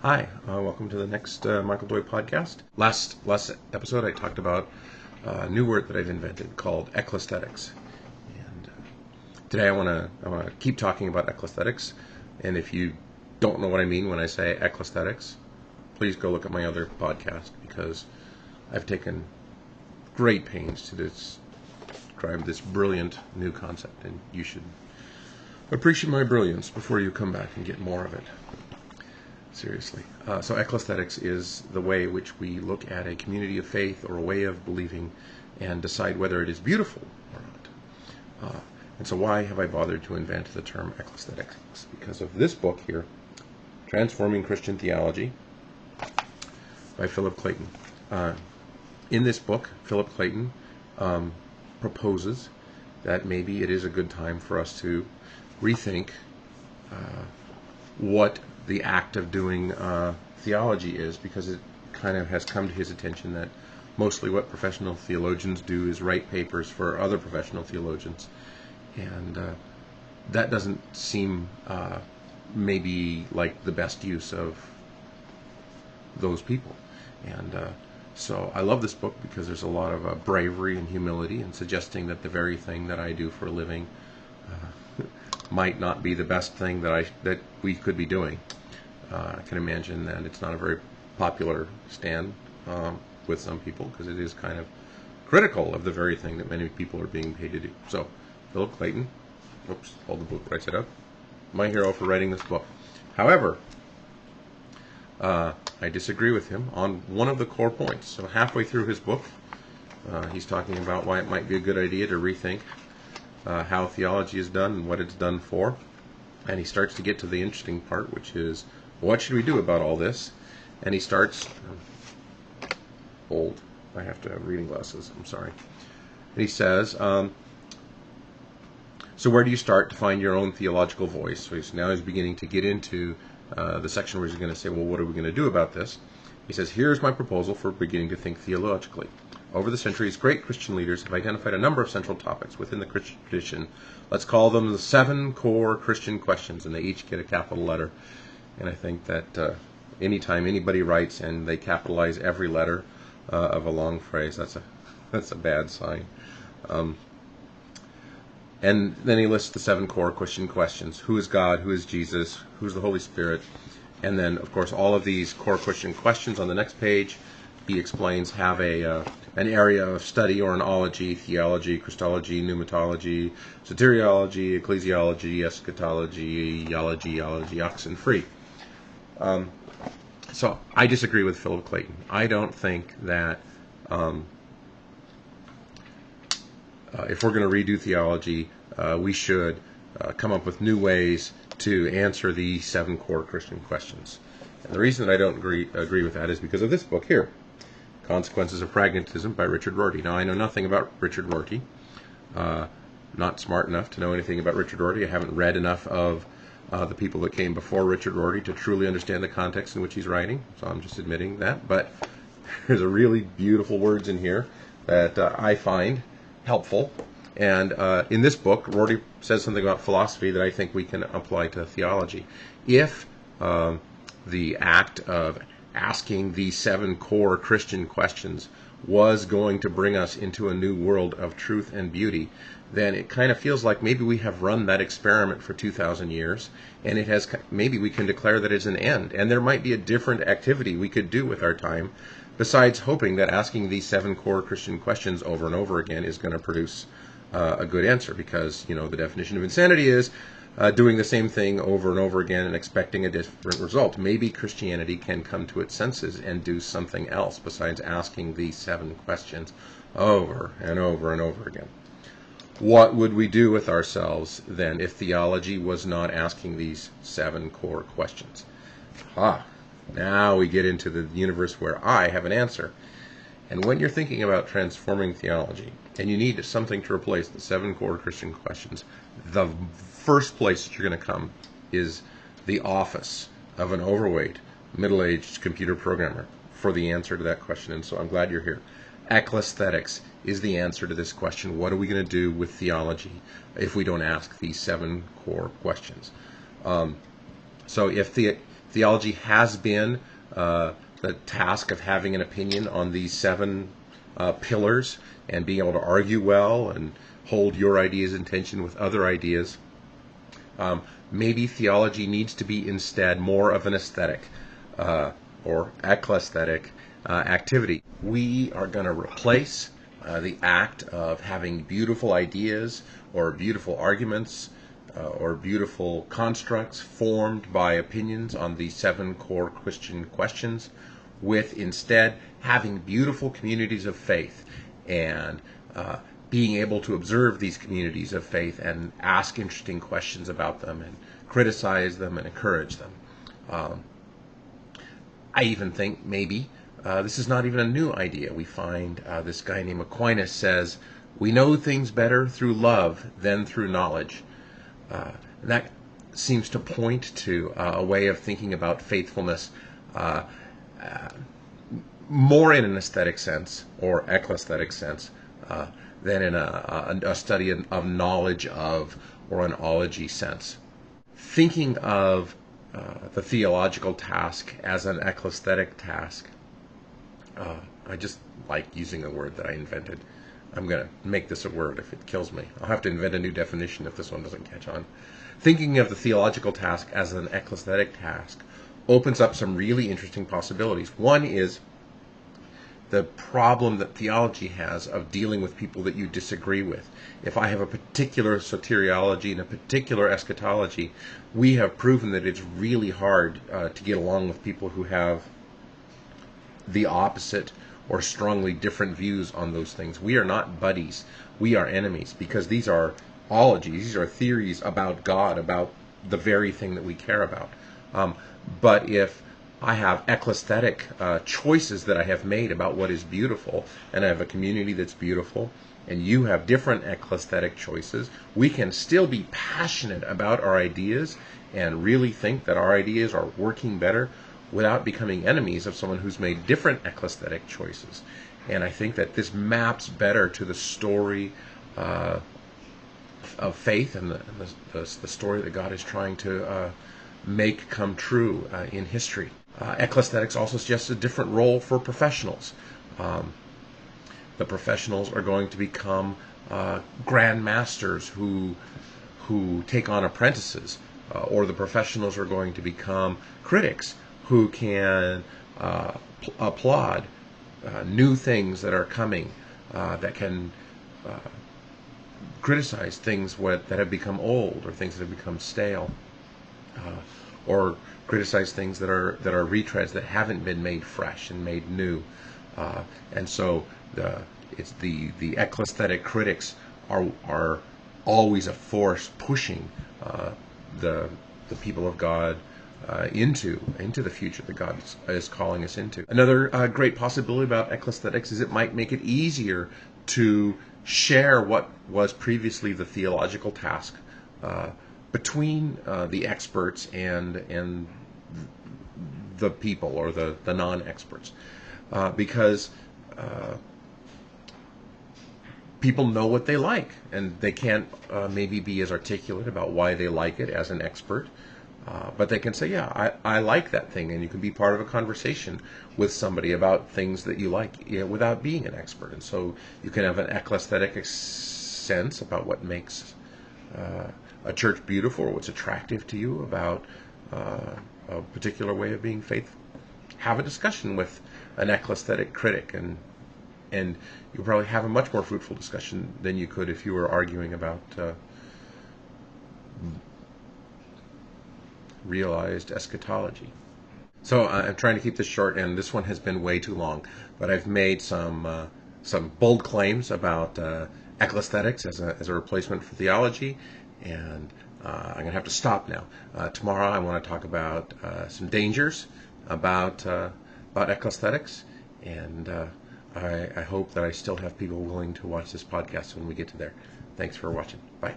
Hi, welcome to the next Michael Doy podcast. Last episode I talked about a new word that I've invented called Ecclesthetics. And today I want to keep talking about Ecclesthetics. And if you don't know what I mean when I say Ecclesthetics, please go look at my other podcast because I've taken great pains to describe this brilliant new concept, and you should appreciate my brilliance before you come back and get more of it. Seriously. So Ecclesthetics is the way in which we look at a community of faith or a way of believing and decide whether it is beautiful or not. And so why have I bothered to invent the term Ecclesthetics? Because of this book here, Transforming Christian Theology by Philip Clayton. In this book, Philip Clayton proposes that maybe it is a good time for us to rethink what the act of doing theology is, because it kind of has come to his attention that mostly what professional theologians do is write papers for other professional theologians, and that doesn't seem maybe like the best use of those people. And so I love this book because there's a lot of bravery and humility in suggesting that the very thing that I do for a living might not be the best thing that we could be doing. I can imagine that it's not a very popular stand with some people, because it is kind of critical of the very thing that many people are being paid to do. So, Philip Clayton, hold the book right side up, my hero for writing this book. However, I disagree with him on one of the core points. So halfway through his book, he's talking about why it might be a good idea to rethink how theology is done and what it's done for. And he starts to get to the interesting part, which is, what should we do about all this? And he starts, old, I have to have reading glasses, I'm sorry. And he says, so where do you start to find your own theological voice? So now he's beginning to get into the section where he's going to say, well, what are we going to do about this? He says, here's my proposal for beginning to think theologically. Over the centuries, great Christian leaders have identified a number of central topics within the Christian tradition. Let's call them the 7 core Christian questions, and they each get a capital letter. And I think that anytime anybody writes and they capitalize every letter of a long phrase, that's a bad sign. And then he lists the 7 core Christian questions. Who is God? Who is Jesus? Who's the Holy Spirit? And then, of course, all of these core Christian questions on the next page, he explains, have an area of study or an ology: theology, Christology, pneumatology, soteriology, ecclesiology, eschatology, theology, oxen free. So I disagree with Philip Clayton. I don't think that if we're going to redo theology, we should come up with new ways to answer the 7 core Christian questions. And the reason that I don't agree with that is because of this book here, Consequences of Pragmatism by Richard Rorty. Now, I know nothing about Richard Rorty. Not smart enough to know anything about Richard Rorty. I haven't read enough of the people that came before Richard Rorty to truly understand the context in which he's writing. So I'm just admitting that. But there's a really beautiful words in here that I find helpful. And in this book, Rorty says something about philosophy that I think we can apply to theology. If the act of asking these 7 core Christian questions was going to bring us into a new world of truth and beauty, then it kind of feels like maybe we have run that experiment for 2,000 years, and maybe we can declare that it's an end. And there might be a different activity we could do with our time, besides hoping that asking these 7 core Christian questions over and over again is going to produce a good answer, because, the definition of insanity is doing the same thing over and over again and expecting a different result. Maybe Christianity can come to its senses and do something else besides asking these 7 questions over and over and over again. What would we do with ourselves then if theology was not asking these 7 core questions? Now we get into the universe where I have an answer. And when you're thinking about transforming theology, and you need something to replace the 7 core Christian questions, the first place that you're going to come is the office of an overweight, middle-aged computer programmer for the answer to that question. And so I'm glad you're here. Ecclesthetics is the answer to this question. What are we going to do with theology if we don't ask these 7 core questions? So if Theology has been the task of having an opinion on these 7 pillars and being able to argue well and hold your ideas in tension with other ideas. Maybe theology needs to be instead more of an aesthetic or ecclesthetic activity. We are going to replace the act of having beautiful ideas or beautiful arguments or beautiful constructs formed by opinions on the 7 core Christian questions with instead having beautiful communities of faith and being able to observe these communities of faith and ask interesting questions about them and criticize them and encourage them. I even think maybe this is not even a new idea. We find this guy named Aquinas says, we know things better through love than through knowledge. That seems to point to a way of thinking about faithfulness more in an aesthetic sense or ecclesthetic sense than in a study of knowledge of or an ology sense. Thinking of the theological task as an ecclesthetic task, I just like using a word that I invented. I'm going to make this a word if it kills me. I'll have to invent a new definition if this one doesn't catch on. Thinking of the theological task as an ecclesthetic task opens up some really interesting possibilities. One is the problem that theology has of dealing with people that you disagree with. If I have a particular soteriology and a particular eschatology, we have proven that it's really hard to get along with people who have the opposite or strongly different views on those things. We are not buddies. We are enemies because these are ologies, these are theories about God, about the very thing that we care about. But if I have ecclesthetic choices that I have made about what is beautiful, and I have a community that's beautiful, and you have different ecclesthetic choices, we can still be passionate about our ideas and really think that our ideas are working better without becoming enemies of someone who's made different ecclesthetic choices. And I think that this maps better to the story of faith and the story that God is trying to make come true in history. Ecclesthetics also suggests a different role for professionals. The professionals are going to become grand masters who take on apprentices, or the professionals are going to become critics who can applaud new things that are coming, that can criticize things that have become old or things that have become stale, or criticize things that are retreads that haven't been made fresh and made new. And so the ecclesthetic critics are always a force pushing the people of God into the future that God is calling us into. Another great possibility about ecclesthetics is it might make it easier to share what was previously the theological task between the experts and the people or the non-experts, because people know what they like, and they can't maybe be as articulate about why they like it as an expert. But they can say, yeah, I like that thing, and you can be part of a conversation with somebody about things that you like, without being an expert. And so you can have an ecclesthetic sense about what makes a church beautiful, or what's attractive to you about a particular way of being faithful. Have a discussion with an ecclesthetic critic, and you'll probably have a much more fruitful discussion than you could if you were arguing about realized eschatology. So I'm trying to keep this short, and this one has been way too long, but I've made some bold claims about ecclesthetics as a replacement for theology, and I'm going to have to stop now. Tomorrow I want to talk about some dangers about ecclesthetics, and I hope that I still have people willing to watch this podcast when we get to there. Thanks for watching. Bye.